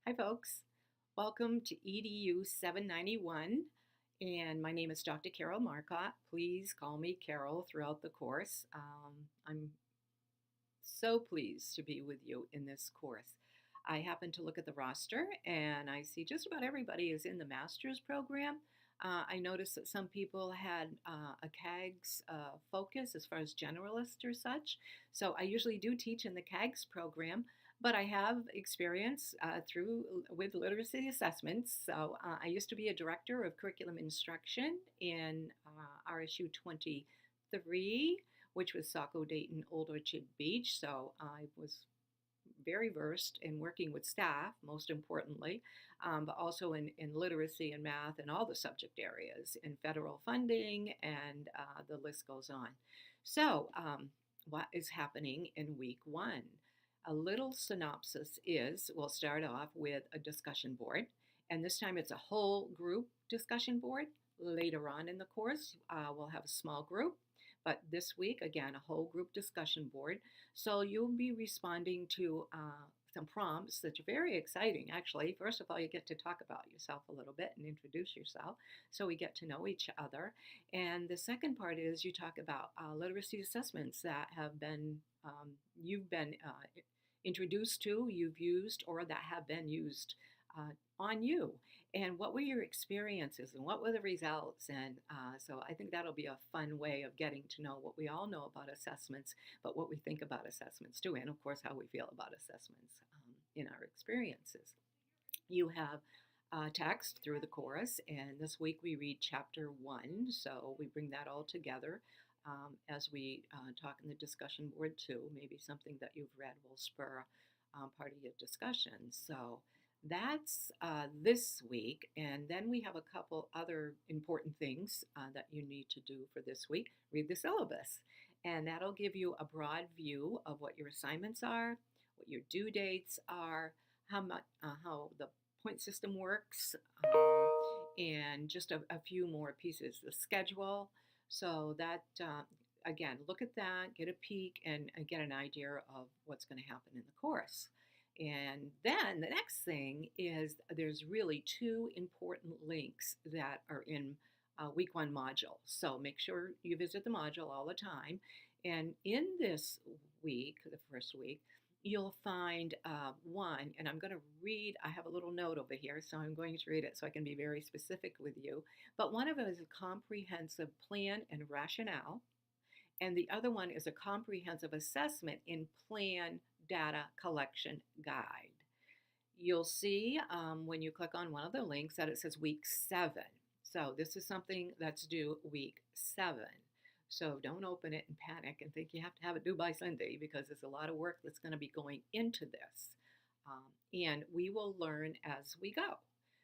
Hi, folks. Welcome to EDU 791. And my name is Dr. Carol Marcotte. Please call me Carol throughout the course. I'm so pleased to be with you in this course. I happen to look at the roster and I see just about everybody is in the master's program. I noticed that some people had a CAGS focus as far as generalist or such. So I usually do teach in the CAGS program, but I have experience through with literacy assessments. So I used to be a director of curriculum instruction in RSU 23, which was Saco, Dayton, Old Orchard Beach. So I was very versed in working with staff, most importantly, but also in literacy and math and all the subject areas in federal funding, and the list goes on. So, what is happening in week one? A little synopsis is we'll start off with a discussion board, and this time it's a whole group discussion board. Later on in the course, we'll have a small group, but this week, again, a whole group discussion board. So you'll be responding to some prompts that are very exciting, actually. First of all, you get to talk about yourself a little bit and introduce yourself so we get to know each other. And the second part is you talk about literacy assessments that have been, you've been introduced to, you've used, or that have been used on you, and what were your experiences and what were the results. And so I think that'll be a fun way of getting to know what we all know about assessments, but what we think about assessments too, and of course how we feel about assessments in our experiences. You have text through the course, and this week we read chapter 1, so we bring that all together as we talk in the discussion board too. Maybe something that you've read will spur part of your discussion. So that's this week, and then we have a couple other important things that you need to do for this week. Read the syllabus, and that'll give you a broad view of what your assignments are, what your due dates are, how the point system works, and just a few more pieces. The schedule, so that again, look at that, get a peek, and get an idea of what's going to happen in the course. And then the next thing is there's really two important links that are in week one module. So make sure you visit the module all the time. And in this week, the first week, you'll find one, and I'm going to read, I have a little note over here, so I'm going to read it so I can be very specific with you. But one of them is a comprehensive plan and rationale, and the other one is a comprehensive assessment in plan data collection guide. You'll see when you click on one of the links that it says week 7. So this is something that's due week 7. So don't open it and panic and think you have to have it due by Sunday, because there's a lot of work that's going to be going into this. And we will learn as we go.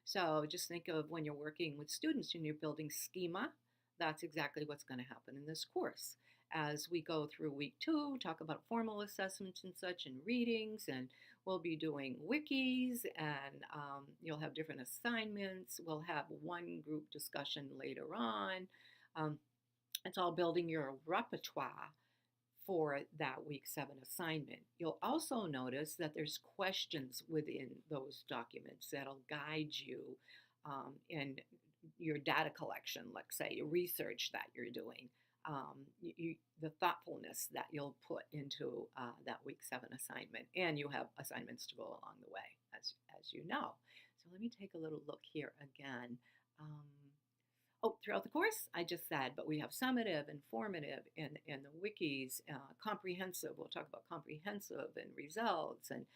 So just think of when you're working with students and you're building schema, that's exactly what's going to happen in this course. As we go through week 2, talk about formal assessments and such and readings, and we'll be doing wikis, and you'll have different assignments. We'll have one group discussion later on. It's all building your repertoire for that week 7 assignment. You'll also notice that there's questions within those documents that'll guide you in your data collection, let's say, your research that you're doing. The thoughtfulness that you'll put into that week 7 assignment, and you have assignments to go along the way, as you know. So let me take a little look here again. Throughout the course, I just said, but we have summative, informative, and the wikis, comprehensive. We'll talk about comprehensive and results, and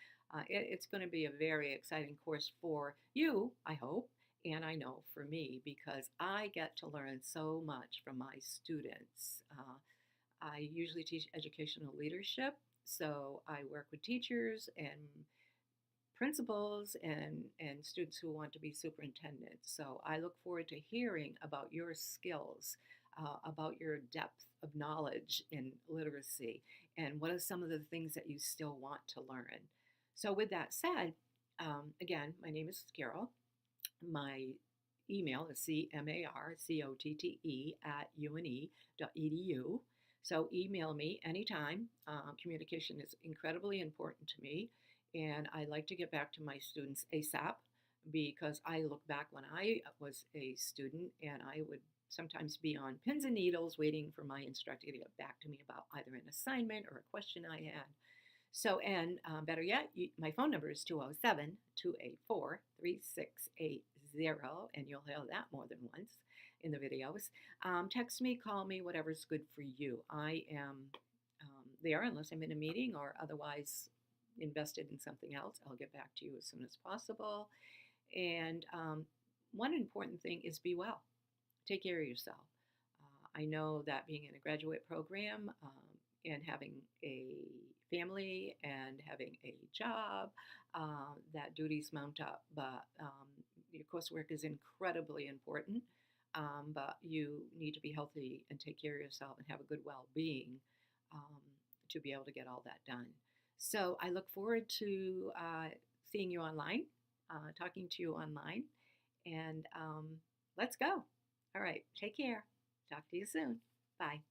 it's going to be a very exciting course for you, I hope. And I know for me, because I get to learn so much from my students. I usually teach educational leadership, so I work with teachers and principals and students who want to be superintendents. So I look forward to hearing about your skills, about your depth of knowledge in literacy, and what are some of the things that you still want to learn. So with that said, again, my name is Carol. My email is cmarcotte@une.edu. So email me anytime. Communication is incredibly important to me. and I like to get back to my students ASAP because I look back when I was a student and I would sometimes be on pins and needles waiting for my instructor to get back to me about either an assignment or a question I had. So, and better yet, my phone number is 207-284-3680, and you'll hear that more than once in the videos. Text me, call me, whatever's good for you. I am there unless I'm in a meeting or otherwise invested in something else. I'll get back to you as soon as possible. And one important thing is be well. Take care of yourself. I know that being in a graduate program and having a family and having a job, that duties mount up. But your coursework is incredibly important. But you need to be healthy and take care of yourself and have a good well-being um, to be able to get all that done. So I look forward to seeing you online, talking to you online, and let's go. All right, take care. Talk to you soon. Bye.